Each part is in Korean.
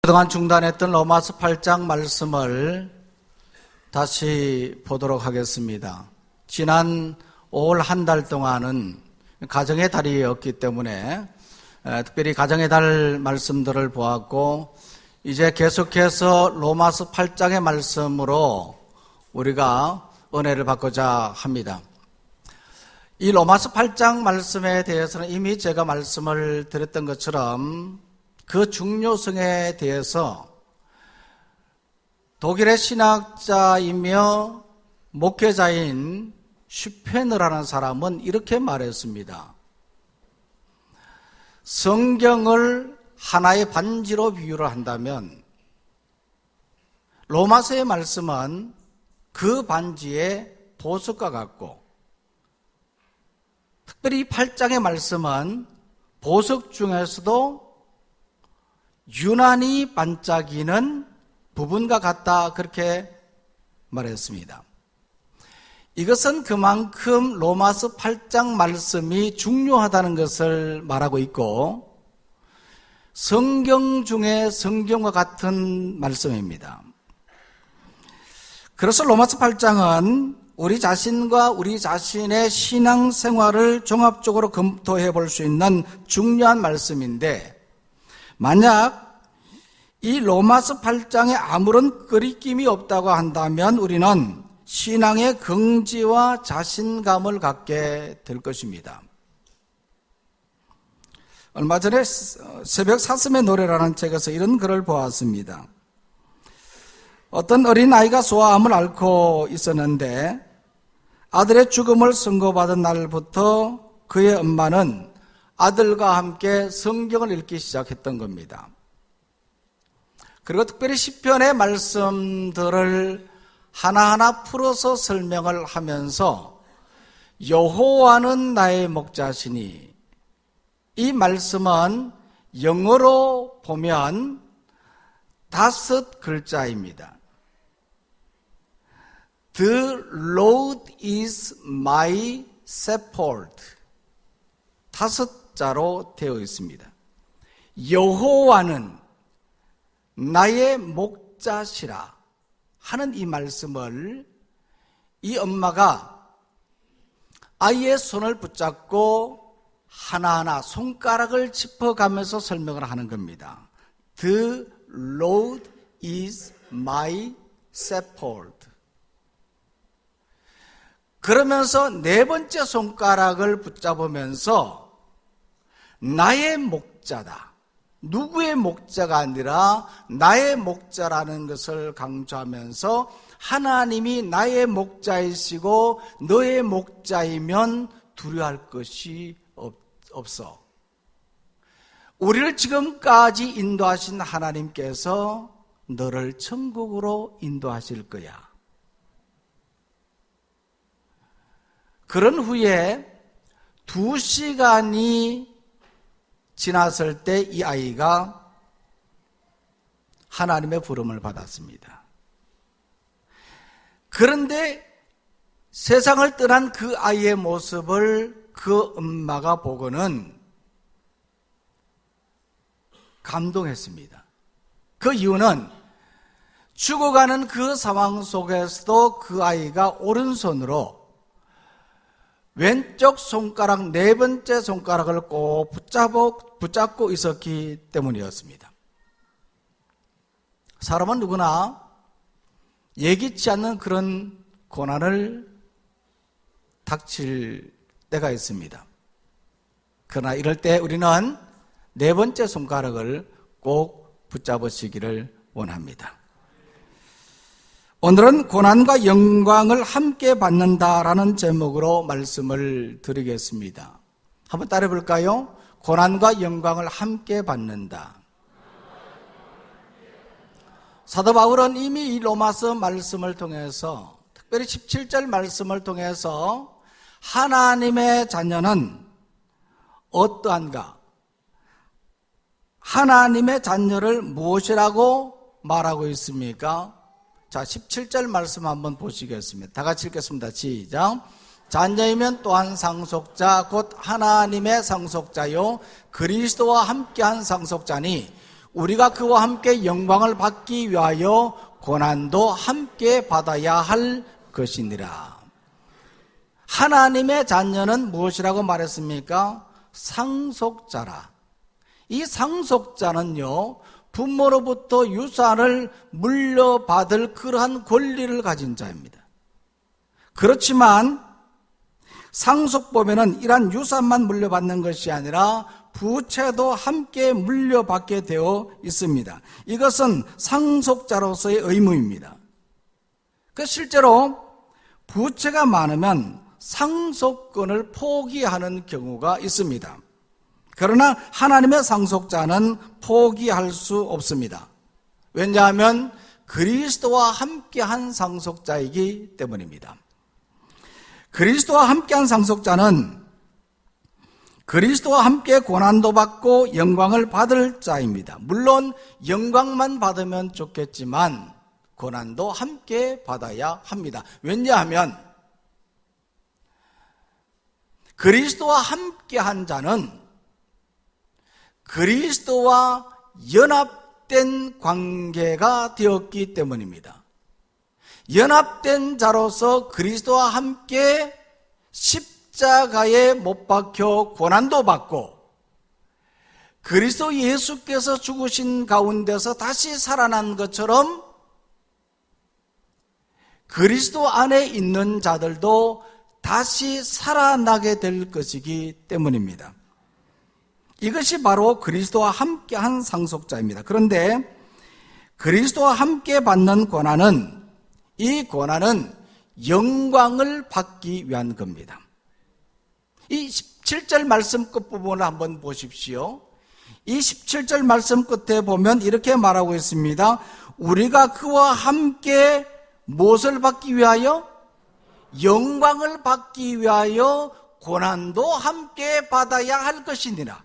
그동안 중단했던 로마서 8장 말씀을 다시 보도록 하겠습니다. 지난 5월 한 달 동안은 가정의 달이었기 때문에 특별히 가정의 달 말씀들을 보았고, 이제 계속해서 로마서 8장의 말씀으로 우리가 은혜를 받고자 합니다. 이 로마서 8장 말씀에 대해서는 이미 제가 말씀을 드렸던 것처럼 그 중요성에 대해서 독일의 신학자이며 목회자인 슈페너라는 사람은 이렇게 말했습니다. 성경을 하나의 반지로 비유를 한다면 로마서의 말씀은 그 반지의 보석과 같고, 특별히 8장의 말씀은 보석 중에서도 유난히 반짝이는 부분과 같다, 그렇게 말했습니다. 이것은 그만큼 로마서 8장 말씀이 중요하다는 것을 말하고 있고, 성경 중에 성경과 같은 말씀입니다. 그래서 로마서 8장은 우리 자신과 우리 자신의 신앙생활을 종합적으로 검토해 볼 수 있는 중요한 말씀인데, 만약 이 로마서 8장에 아무런 거리낌이 없다고 한다면 우리는 신앙의 긍지와 자신감을 갖게 될 것입니다. 얼마 전에 새벽 사슴의 노래라는 책에서 이런 글을 보았습니다. 어떤 어린아이가 소아암을 앓고 있었는데 아들의 죽음을 선고받은 날부터 그의 엄마는 아들과 함께 성경을 읽기 시작했던 겁니다. 그리고 특별히 시편의 말씀들을 하나하나 풀어서 설명을 하면서 여호와는 나의 목자시니, 이 말씀은 영어로 보면 5글자입니다. The Lord is my shepherd. 5자로 되어 있습니다. 여호와는 나의 목자시라 하는 이 말씀을 이 엄마가 아이의 손을 붙잡고 하나하나 손가락을 짚어가면서 설명을 하는 겁니다. The Lord is my shepherd. 그러면서 네 번째 손가락을 붙잡으면서 나의 목자다. 누구의 목자가 아니라 나의 목자라는 것을 강조하면서 하나님이 나의 목자이시고 너의 목자이면 두려워할 것이 없어. 우리를 지금까지 인도하신 하나님께서 너를 천국으로 인도하실 거야. 그런 후에 2시간이 지났을 때 이 아이가 하나님의 부름을 받았습니다. 그런데 세상을 떠난 그 아이의 모습을 그 엄마가 보고는 감동했습니다. 그 이유는 죽어가는 그 상황 속에서도 그 아이가 오른손으로 왼쪽 손가락 네 번째 손가락을 꼭 붙잡고 있었기 때문이었습니다. 사람은 누구나 예기치 않는 그런 고난을 닥칠 때가 있습니다. 그러나 이럴 때 우리는 네 번째 손가락을 꼭 붙잡으시기를 원합니다. 오늘은 고난과 영광을 함께 받는다라는 제목으로 말씀을 드리겠습니다. 한번 따라해 볼까요? 고난과 영광을 함께 받는다. 사도 바울은 이미 이 로마서 말씀을 통해서, 특별히 17절 말씀을 통해서 하나님의 자녀는 어떠한가? 하나님의 자녀를 무엇이라고 말하고 있습니까? 자, 17절 말씀 한번 보시겠습니다. 다 같이 읽겠습니다. 시작. 자녀이면 또한 상속자 곧 하나님의 상속자요 그리스도와 함께한 상속자니 우리가 그와 함께 영광을 받기 위하여 고난도 함께 받아야 할 것이니라. 하나님의 자녀는 무엇이라고 말했습니까? 상속자라. 이 상속자는요, 부모로부터 유산을 물려받을 그러한 권리를 가진 자입니다. 그렇지만 상속법에는 이러한 유산만 물려받는 것이 아니라 부채도 함께 물려받게 되어 있습니다. 이것은 상속자로서의 의무입니다. 실제로 부채가 많으면 상속권을 포기하는 경우가 있습니다. 그러나 하나님의 상속자는 포기할 수 없습니다. 왜냐하면 그리스도와 함께한 상속자이기 때문입니다. 그리스도와 함께한 상속자는 그리스도와 함께 고난도 받고 영광을 받을 자입니다. 물론 영광만 받으면 좋겠지만 고난도 함께 받아야 합니다. 왜냐하면 그리스도와 함께한 자는 그리스도와 연합된 관계가 되었기 때문입니다. 연합된 자로서 그리스도와 함께 십자가에 못 박혀 고난도 받고 그리스도 예수께서 죽으신 가운데서 다시 살아난 것처럼 그리스도 안에 있는 자들도 다시 살아나게 될 것이기 때문입니다. 이것이 바로 그리스도와 함께한 상속자입니다. 그런데 그리스도와 함께 받는 고난은 이 고난은 영광을 받기 위한 겁니다. 이 17절 말씀 끝부분을 한번 보십시오. 이 17절 말씀 끝에 보면 이렇게 말하고 있습니다. 우리가 그와 함께 무엇을 받기 위하여? 영광을 받기 위하여 고난도 함께 받아야 할 것이니라.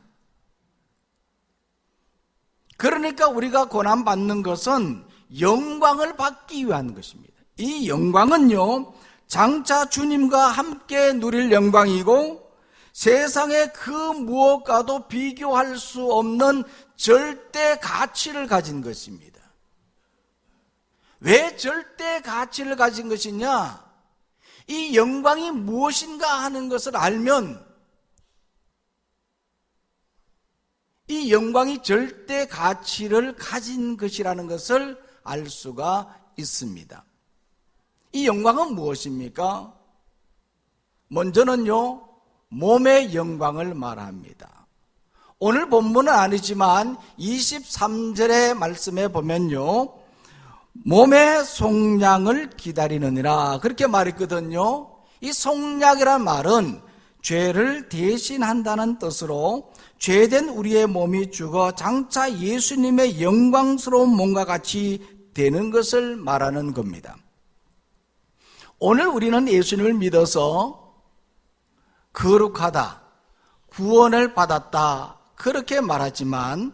그러니까 우리가 고난 받는 것은 영광을 받기 위한 것입니다. 이 영광은요, 장차 주님과 함께 누릴 영광이고 세상의 그 무엇과도 비교할 수 없는 절대 가치를 가진 것입니다. 왜 절대 가치를 가진 것이냐? 이 영광이 무엇인가 하는 것을 알면 이 영광이 절대 가치를 가진 것이라는 것을 알 수가 있습니다. 이 영광은 무엇입니까? 먼저는요, 몸의 영광을 말합니다. 오늘 본문은 아니지만 23절의 말씀에 보면요, 몸의 속량을 기다리느니라 그렇게 말했거든요. 이 속량이란 말은 죄를 대신한다는 뜻으로 죄된 우리의 몸이 죽어 장차 예수님의 영광스러운 몸과 같이 되는 것을 말하는 겁니다. 오늘 우리는 예수님을 믿어서 거룩하다, 구원을 받았다 그렇게 말하지만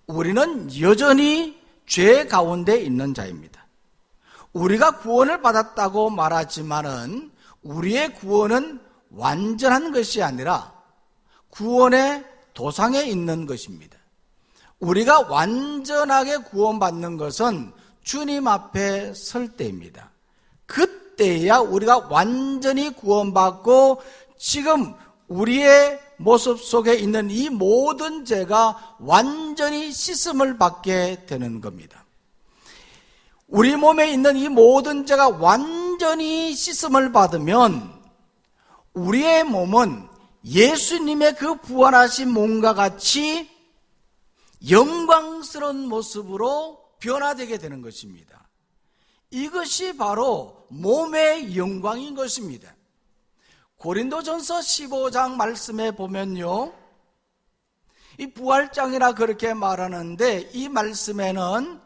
우리는 여전히 죄 가운데 있는 자입니다. 우리가 구원을 받았다고 말하지만은 우리의 구원은 완전한 것이 아니라 구원의 도상에 있는 것입니다. 우리가 완전하게 구원받는 것은 주님 앞에 설 때입니다. 그때야 우리가 완전히 구원받고 지금 우리의 모습 속에 있는 이 모든 죄가 완전히 씻음을 받게 되는 겁니다. 우리 몸에 있는 이 모든 죄가 완전히 씻음을 받으면 우리의 몸은 예수님의 그 부활하신 몸과 같이 영광스러운 모습으로 변화되게 되는 것입니다. 이것이 바로 몸의 영광인 것입니다. 고린도전서 15장 말씀에 보면요, 이 부활장이라 그렇게 말하는데 이 말씀에는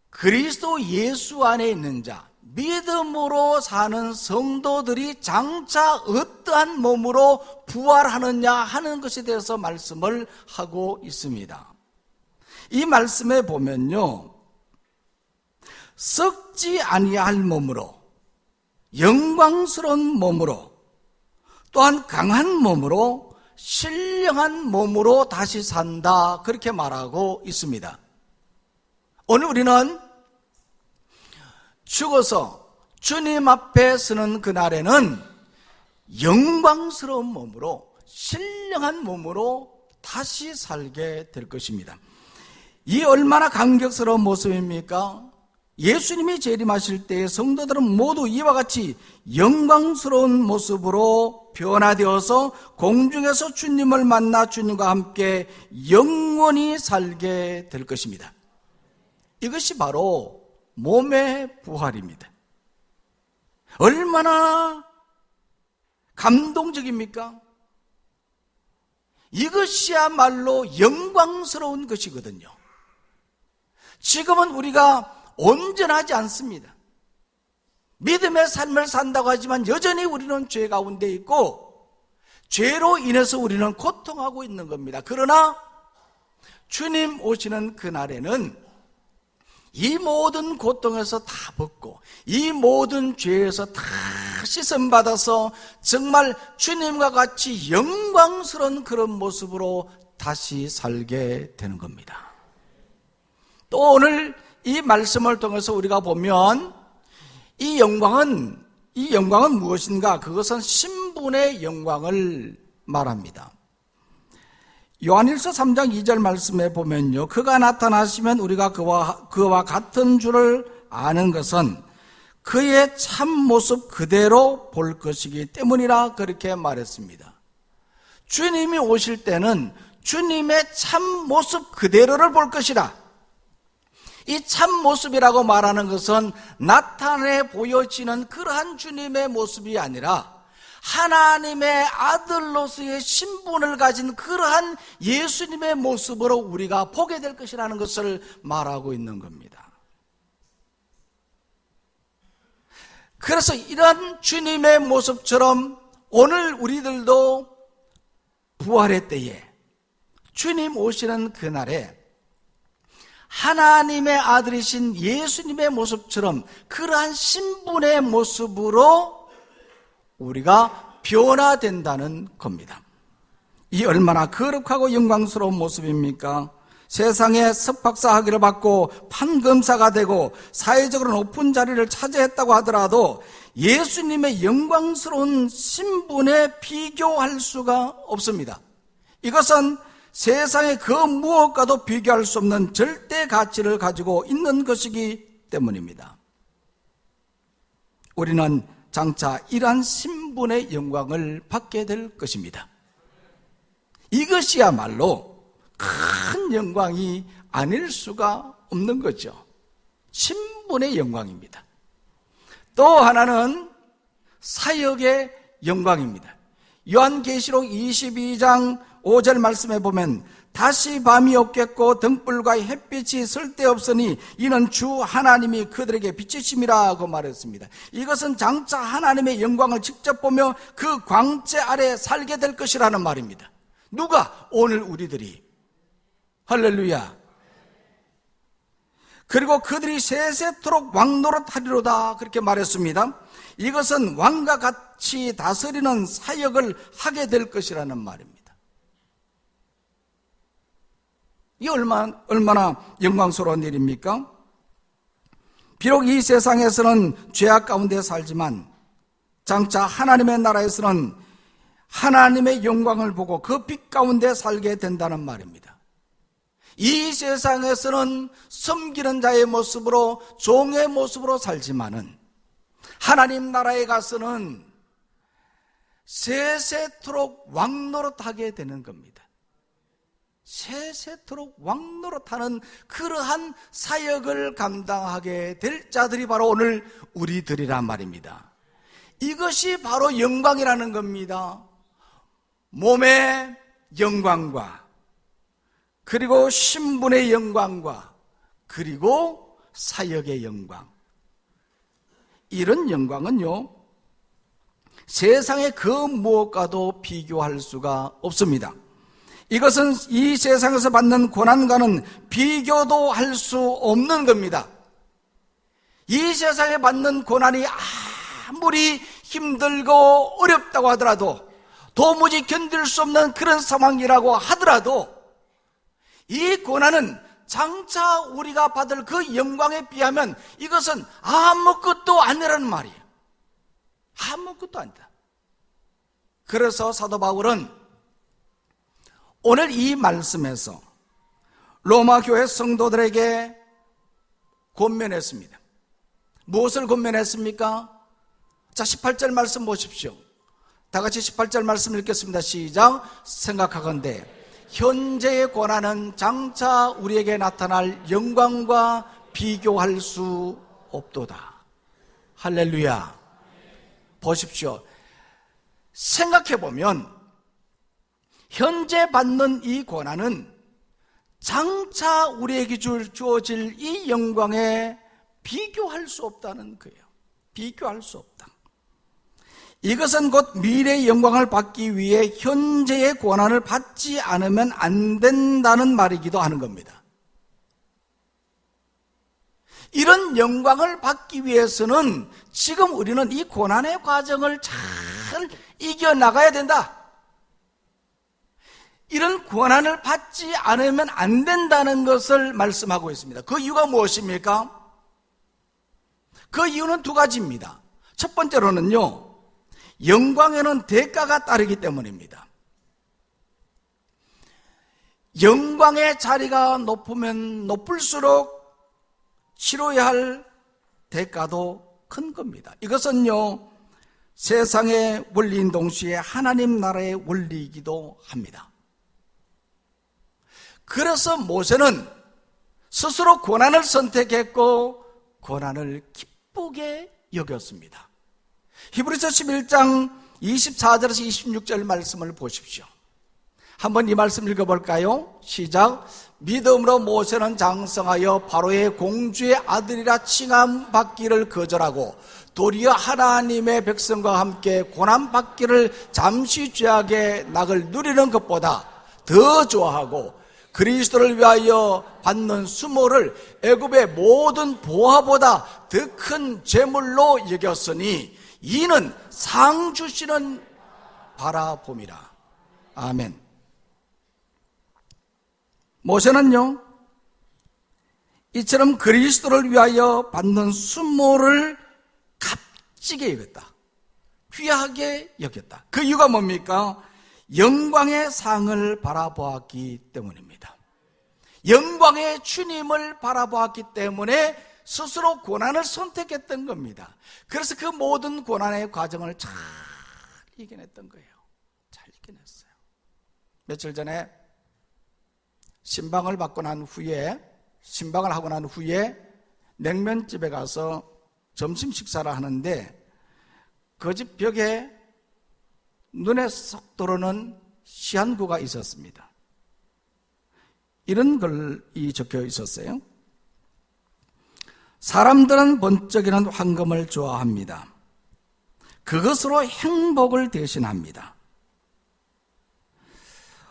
그리스도 예수 안에 있는 자, 믿음으로 사는 성도들이 장차 어떠한 몸으로 부활하느냐 하는 것에 대해서 말씀을 하고 있습니다. 이 말씀에 보면요, 썩지 아니할 몸으로, 영광스러운 몸으로, 또한 강한 몸으로 신령한 몸으로 다시 산다, 그렇게 말하고 있습니다. 오늘 우리는 죽어서 주님 앞에 서는 그날에는 영광스러운 몸으로, 신령한 몸으로 다시 살게 될 것입니다. 이 얼마나 감격스러운 모습입니까? 예수님이 재림하실 때 성도들은 모두 이와 같이 영광스러운 모습으로 변화되어서 공중에서 주님을 만나 주님과 함께 영원히 살게 될 것입니다. 이것이 바로 몸의 부활입니다. 얼마나 감동적입니까? 이것이야말로 영광스러운 것이거든요. 지금은 우리가 온전하지 않습니다. 믿음의 삶을 산다고 하지만 여전히 우리는 죄 가운데 있고 죄로 인해서 우리는 고통하고 있는 겁니다. 그러나 주님 오시는 그날에는 이 모든 고통에서 다 벗고 이 모든 죄에서 다 씻음받아서 정말 주님과 같이 영광스러운 그런 모습으로 다시 살게 되는 겁니다. 또 오늘 이 말씀을 통해서 우리가 보면 이 영광은 무엇인가? 그것은 신분의 영광을 말합니다. 요한일서 3장 2절 말씀에 보면요, 그가 나타나시면 우리가 그와 같은 줄을 아는 것은 그의 참 모습 그대로 볼 것이기 때문이라, 그렇게 말했습니다. 주님이 오실 때는 주님의 참 모습 그대로를 볼 것이라. 이 참 모습이라고 말하는 것은 나타내 보여지는 그러한 주님의 모습이 아니라 하나님의 아들로서의 신분을 가진 그러한 예수님의 모습으로 우리가 보게 될 것이라는 것을 말하고 있는 겁니다. 그래서 이런 주님의 모습처럼 오늘 우리들도 부활의 때에 주님 오시는 그날에 하나님의 아들이신 예수님의 모습처럼 그러한 신분의 모습으로 우리가 변화된다는 겁니다. 이 얼마나 거룩하고 영광스러운 모습입니까? 세상에 석박사 학위를 받고 판검사가 되고 사회적으로 높은 자리를 차지했다고 하더라도 예수님의 영광스러운 신분에 비교할 수가 없습니다. 이것은 세상의 그 무엇과도 비교할 수 없는 절대 가치를 가지고 있는 것이기 때문입니다. 우리는 장차 이러한 신분의 영광을 받게 될 것입니다. 이것이야말로 큰 영광이 아닐 수가 없는 거죠. 신분의 영광입니다. 또 하나는 사역의 영광입니다. 요한계시록 22장 5절 말씀에 보면 다시 밤이 없겠고 등불과 햇빛이 쓸데없으니 이는 주 하나님이 그들에게 비치심이라고 말했습니다. 이것은 장차 하나님의 영광을 직접 보며 그 광채 아래 살게 될 것이라는 말입니다. 누가? 오늘 우리들이. 할렐루야. 그리고 그들이 세세토록 왕노릇하리로다, 그렇게 말했습니다. 이것은 왕과 같이 다스리는 사역을 하게 될 것이라는 말입니다. 이 얼마나 영광스러운 일입니까? 비록 이 세상에서는 죄악 가운데 살지만 장차 하나님의 나라에서는 하나님의 영광을 보고 그 빛 가운데 살게 된다는 말입니다. 이 세상에서는 섬기는 자의 모습으로, 종의 모습으로 살지만은 하나님 나라에 가서는 세세토록 왕노릇하게 되는 겁니다. 세세토록 왕노릇하는 그러한 사역을 감당하게 될 자들이 바로 오늘 우리들이란 말입니다. 이것이 바로 영광이라는 겁니다. 몸의 영광과 그리고 신분의 영광과 그리고 사역의 영광, 이런 영광은요 세상의 그 무엇과도 비교할 수가 없습니다. 이것은 이 세상에서 받는 고난과는 비교도 할 수 없는 겁니다. 이 세상에 받는 고난이 아무리 힘들고 어렵다고 하더라도, 도무지 견딜 수 없는 그런 상황이라고 하더라도 이 고난은 장차 우리가 받을 그 영광에 비하면 이것은 아무것도 아니라는 말이에요. 아무것도 아니다. 그래서 사도 바울은 오늘 이 말씀에서 로마 교회 성도들에게 권면했습니다. 무엇을 권면했습니까? 자, 18절 말씀 보십시오. 다 같이 18절 말씀 읽겠습니다. 시작. 생각하건대 현재의 고난은 장차 우리에게 나타날 영광과 비교할 수 없도다. 할렐루야. 보십시오. 생각해보면 현재 받는 이 고난은 장차 우리에게 주어질 이 영광에 비교할 수 없다는 거예요. 비교할 수 없다. 이것은 곧 미래의 영광을 받기 위해 현재의 고난을 받지 않으면 안 된다는 말이기도 하는 겁니다. 이런 영광을 받기 위해서는 지금 우리는 이 고난의 과정을 잘 이겨나가야 된다. 이런 고난을 받지 않으면 안 된다는 것을 말씀하고 있습니다. 그 이유가 무엇입니까? 그 이유는 두 가지입니다. 첫 번째로는요, 영광에는 대가가 따르기 때문입니다. 영광의 자리가 높으면 높을수록 치러야 할 대가도 큰 겁니다. 이것은요, 세상의 원리인 동시에 하나님 나라의 원리이기도 합니다. 그래서 모세는 스스로 고난을 선택했고 고난을 기쁘게 여겼습니다. 히브리서 11장 24절에서 26절 말씀을 보십시오. 한번 이 말씀 읽어볼까요? 시작. 믿음으로 모세는 장성하여 바로의 공주의 아들이라 칭함받기를 거절하고 도리어 하나님의 백성과 함께 고난받기를 잠시 죄악의 낙을 누리는 것보다 더 좋아하고 그리스도를 위하여 받는 수모를 애굽의 모든 보화보다 더 큰 재물로 여겼으니 이는 상 주시는 바라봄이라. 아멘. 모세는요, 이처럼 그리스도를 위하여 받는 수모를 값지게 여겼다. 귀하게 여겼다. 그 이유가 뭡니까? 영광의 상을 바라보았기 때문입니다. 영광의 주님을 바라보았기 때문에 스스로 고난을 선택했던 겁니다. 그래서 그 모든 고난의 과정을 잘 이겨냈던 거예요. 잘 이겨냈어요. 며칠 전에 신방을 하고 난 후에 냉면집에 가서 점심 식사를 하는데 그 집 벽에 눈에 쏙 들어오는 시한구가 있었습니다. 이런 글이 적혀 있었어요. 사람들은 번쩍이는 황금을 좋아합니다. 그것으로 행복을 대신합니다.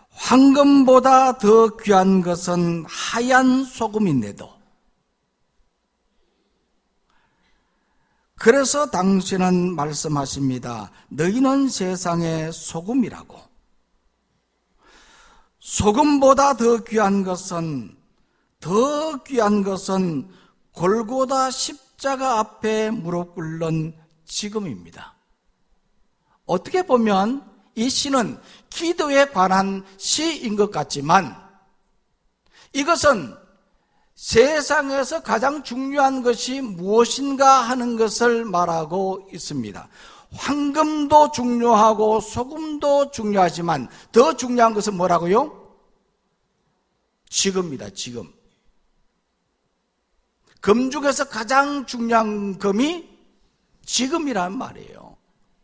황금보다 더 귀한 것은 하얀 소금인데도 그래서 당신은 말씀하십니다. 너희는 세상의 소금이라고. 소금보다 더 귀한 것은 골고다 십자가 앞에 무릎 꿇는 지금입니다. 어떻게 보면 이 시는 기도에 관한 시인 것 같지만 이것은 세상에서 가장 중요한 것이 무엇인가 하는 것을 말하고 있습니다. 황금도 중요하고 소금도 중요하지만 더 중요한 것은 뭐라고요? 지금입니다. 지금. 금 중에서 가장 중요한 금이 지금이란 말이에요.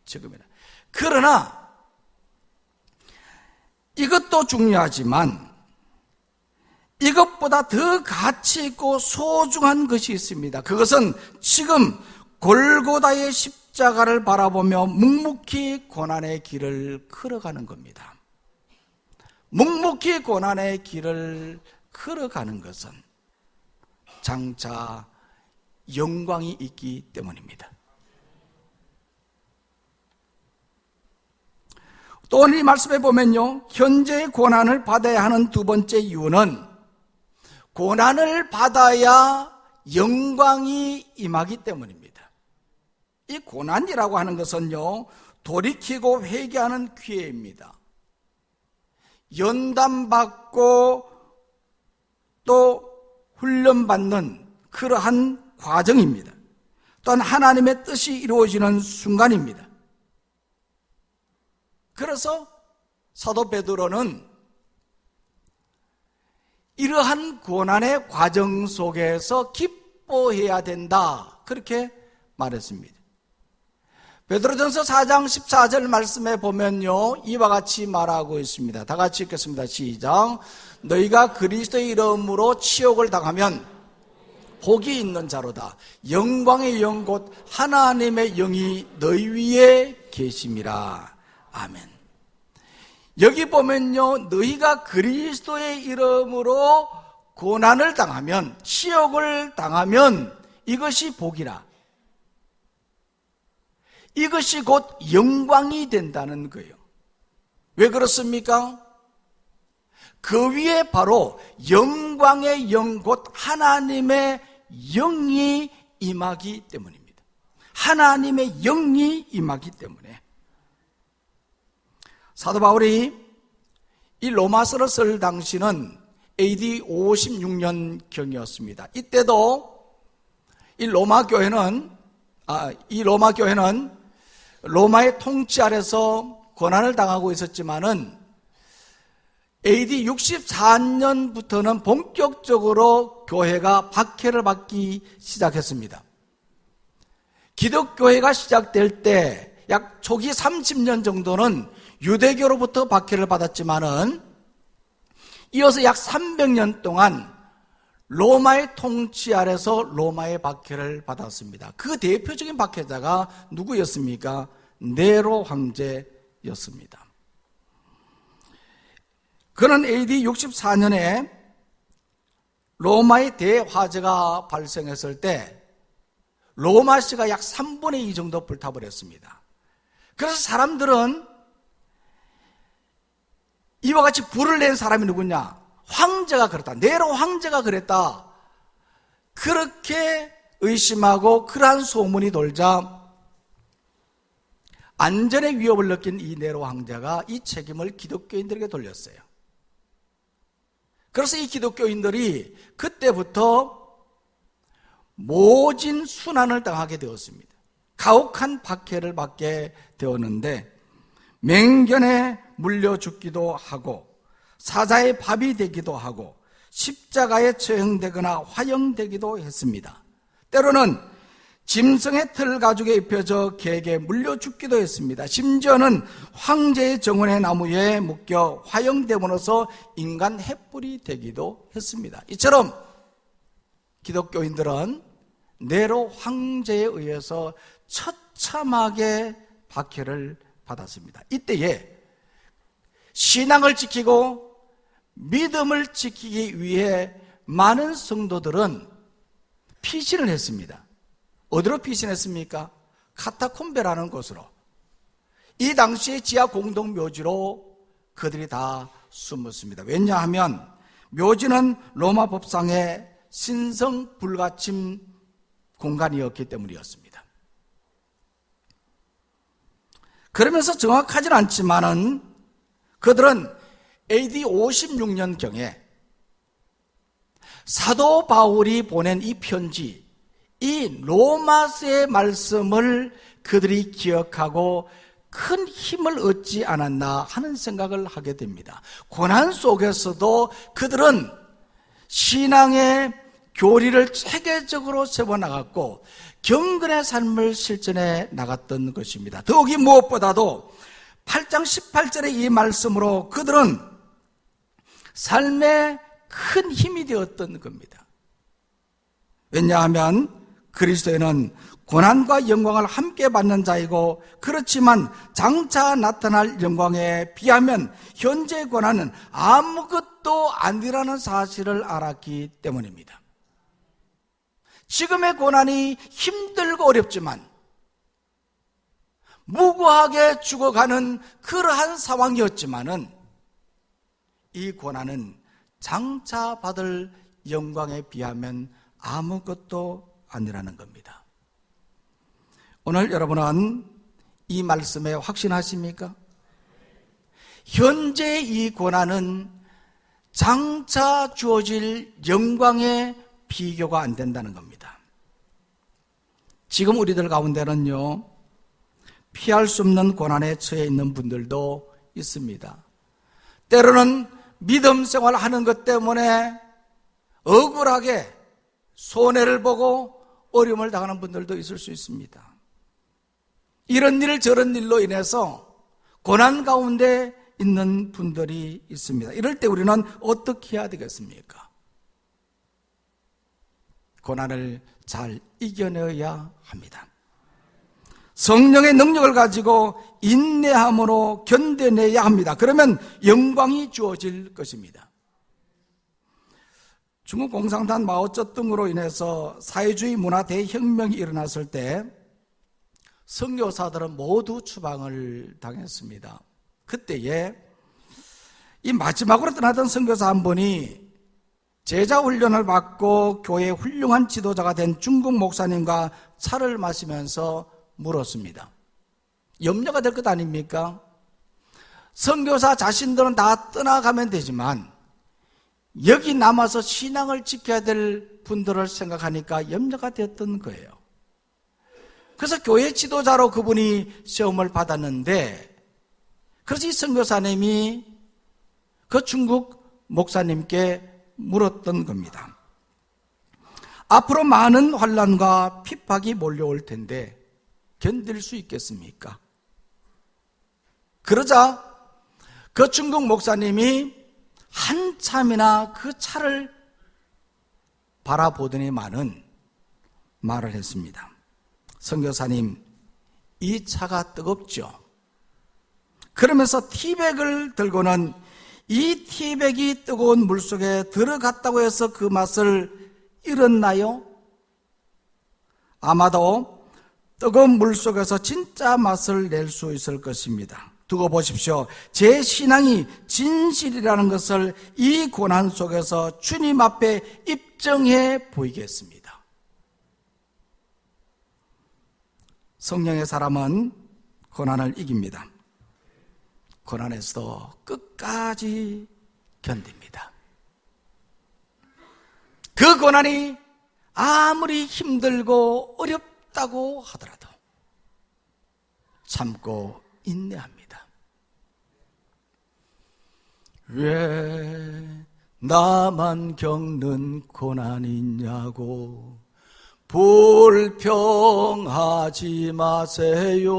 지금이라. 그러나 이것도 중요하지만 이것보다 더 가치 있고 소중한 것이 있습니다. 그것은 지금 골고다의 십자가를 바라보며 묵묵히 고난의 길을 걸어가는 겁니다. 묵묵히 고난의 길을 걸어가는 것은 장차 영광이 있기 때문입니다. 또 오늘 이 말씀에 보면요, 현재의 고난을 받아야 하는 두 번째 이유는 고난을 받아야 영광이 임하기 때문입니다. 이 고난이라고 하는 것은요, 돌이키고 회개하는 기회입니다. 연단받고 또 훈련받는 그러한 과정입니다. 또한 하나님의 뜻이 이루어지는 순간입니다. 그래서 사도 베드로는 이러한 고난의 과정 속에서 기뻐해야 된다, 그렇게 말했습니다. 베드로전서 4장 14절 말씀에 보면요, 이와 같이 말하고 있습니다. 다 같이 읽겠습니다. 시작. 너희가 그리스도의 이름으로 치욕을 당하면 복이 있는 자로다. 영광의 영 곧 하나님의 영이 너희 위에 계심이라. 아멘. 여기 보면요, 너희가 그리스도의 이름으로 고난을 당하면, 치욕을 당하면 이것이 복이라. 이것이 곧 영광이 된다는 거예요. 왜 그렇습니까? 그 위에 바로 영광의 영 곧 하나님의 영이 임하기 때문입니다. 하나님의 영이 임하기 때문에. 사도 바울이 이 로마서를 쓸 당시는 AD 56년경이었습니다. 이때도 이 로마 교회는 로마의 통치 아래서 고난을 당하고 있었지만은 AD 64년부터는 본격적으로 교회가 박해를 받기 시작했습니다. 기독교회가 시작될 때 약 초기 30년 정도는 유대교로부터 박해를 받았지만은 이어서 약 300년 동안 로마의 통치 아래서 로마의 박해를 받았습니다. 그 대표적인 박해자가 누구였습니까? 네로 황제였습니다. 그는 AD 64년에 로마의 대화재가 발생했을 때 로마시가 약 3분의 2 정도 불타버렸습니다. 그래서 사람들은 이와 같이 불을 낸 사람이 누구냐? 황제가 그랬다. 네로 황제가 그랬다. 그렇게 의심하고 그러한 소문이 돌자 안전의 위협을 느낀 이 네로 황제가 이 책임을 기독교인들에게 돌렸어요. 그래서 이 기독교인들이 그때부터 모진 순환을 당하게 되었습니다. 가혹한 박해를 받게 되었는데 맹견에 물려 죽기도 하고 사자의 밥이 되기도 하고 십자가에 처형되거나 화형되기도 했습니다. 때로는 짐승의 털 가죽에 입혀져 개에게 물려 죽기도 했습니다. 심지어는 황제의 정원의 나무에 묶여 화형됨으로써 인간 횃불이 되기도 했습니다. 이처럼 기독교인들은 네로 황제에 의해서 처참하게 박해를 받았습니다. 이때에 신앙을 지키고 믿음을 지키기 위해 많은 성도들은 피신을 했습니다. 어디로 피신했습니까? 카타콤베라는 곳으로. 이 당시의 지하 공동묘지로 그들이 다 숨었습니다. 왜냐하면 묘지는 로마 법상의 신성 불가침 공간이었기 때문이었습니다. 그러면서 정확하진 않지만은 그들은 AD 56년경에 사도 바울이 보낸 이 편지, 이 로마서의 말씀을 그들이 기억하고 큰 힘을 얻지 않았나 하는 생각을 하게 됩니다. 고난 속에서도 그들은 신앙의 교리를 체계적으로 세워나갔고 경건의 삶을 실천해 나갔던 것입니다. 더욱이 무엇보다도 8장 18절의 이 말씀으로 그들은 삶에 큰 힘이 되었던 겁니다. 왜냐하면 그리스도에는 고난과 영광을 함께 받는 자이고, 그렇지만 장차 나타날 영광에 비하면 현재의 고난은 아무것도 아니라는 사실을 알았기 때문입니다. 지금의 고난이 힘들고 어렵지만 무고하게 죽어가는 그러한 상황이었지만은 이 고난은 장차 받을 영광에 비하면 아무것도 아니라는 겁니다. 오늘 여러분은 이 말씀에 확신하십니까? 현재 이 고난은 장차 주어질 영광에 비교가 안 된다는 겁니다. 지금 우리들 가운데는요, 피할 수 없는 고난에 처해 있는 분들도 있습니다. 때로는 믿음 생활하는 것 때문에 억울하게 손해를 보고 어려움을 당하는 분들도 있을 수 있습니다. 이런 일 저런 일로 인해서 고난 가운데 있는 분들이 있습니다. 이럴 때 우리는 어떻게 해야 되겠습니까? 고난을 잘 이겨내야 합니다. 성령의 능력을 가지고 인내함으로 견뎌내야 합니다. 그러면 영광이 주어질 것입니다. 중국 공산당 마오쩌둥으로 인해서 사회주의 문화 대혁명이 일어났을 때 선교사들은 모두 추방을 당했습니다. 그때에 이 마지막으로 떠나던 선교사 한 분이 제자 훈련을 받고 교회의 훌륭한 지도자가 된 중국 목사님과 차를 마시면서 물었습니다. 염려가 될 것 아닙니까? 선교사 자신들은 다 떠나가면 되지만 여기 남아서 신앙을 지켜야 될 분들을 생각하니까 염려가 되었던 거예요. 그래서 교회 지도자로 그분이 시험을 받았는데, 그래서 이 선교사님이 그 중국 목사님께 물었던 겁니다. 앞으로 많은 환난과 핍박이 몰려올 텐데 견딜 수 있겠습니까? 그러자 그 중국 목사님이 한참이나 그 차를 바라보더니만은 말을 했습니다. 선교사님, 이 차가 뜨겁죠? 그러면서 티백을 들고는 이 티백이 뜨거운 물속에 들어갔다고 해서 그 맛을 잃었나요? 아마도 뜨거운 물속에서 진짜 맛을 낼 수 있을 것입니다. 두고 보십시오. 제 신앙이 진실이라는 것을 이 고난 속에서 주님 앞에 입증해 보이겠습니다. 성령의 사람은 고난을 이깁니다. 고난에서도 끝까지 견딥니다. 그 고난이 아무리 힘들고 어렵다고 하더라도 참고 인내합니다. 왜 나만 겪는 고난이냐고 불평하지 마세요.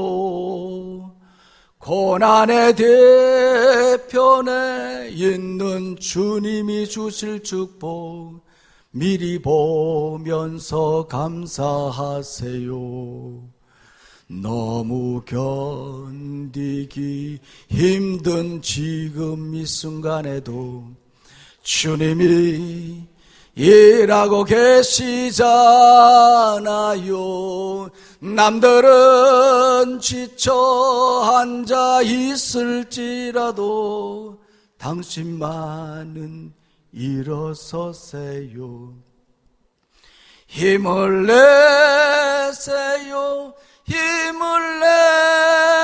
고난의 뒤편에 있는 주님이 주실 축복 미리 보면서 감사하세요. 너무 견디기 힘든 지금 이 순간에도 주님이 일하고 계시잖아요. 남들은 지쳐 앉아 있을지라도 당신만은 일어서세요. 힘을 내세요. 힘을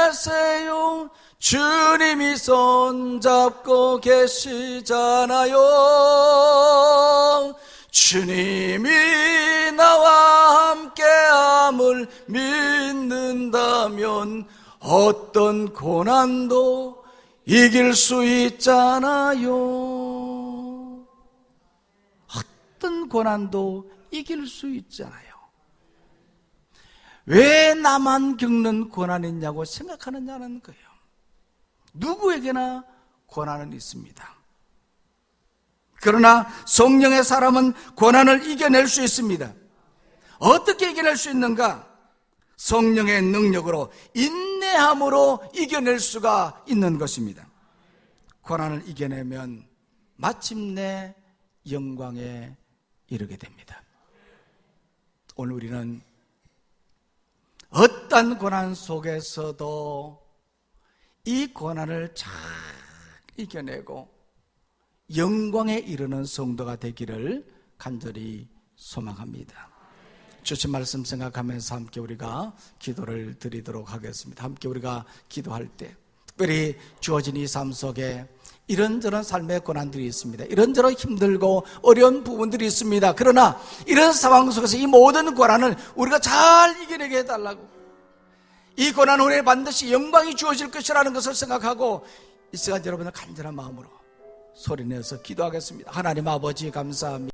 내세요. 주님이 손잡고 계시잖아요. 주님이 나와 함께함을 믿는다면 어떤 고난도 이길 수 있잖아요. 어떤 고난도 이길 수 있잖아요. 왜 나만 겪는 고난이 있냐고 생각하느냐는 거예요. 누구에게나 고난은 있습니다. 그러나 성령의 사람은 고난을 이겨낼 수 있습니다. 어떻게 이겨낼 수 있는가? 성령의 능력으로, 인내함으로 이겨낼 수가 있는 것입니다. 고난을 이겨내면 마침내 영광에 이르게 됩니다. 오늘 우리는 어떤 어떠한 고난 속에서도 이 고난을 잘 이겨내고 영광에 이르는 성도가 되기를 간절히 소망합니다. 주신 말씀 생각하면서 함께 우리가 기도를 드리도록 하겠습니다. 함께 우리가 기도할 때 특별히 주어진 이 삶 속에 이런저런 삶의 고난들이 있습니다. 이런저런 힘들고 어려운 부분들이 있습니다. 그러나 이런 상황 속에서 이 모든 고난을 우리가 잘 이겨내게 해달라고, 이 고난 후에 반드시 영광이 주어질 것이라는 것을 생각하고 이 시간 여러분의 간절한 마음으로 소리내서 기도하겠습니다. 하나님 아버지 감사합니다.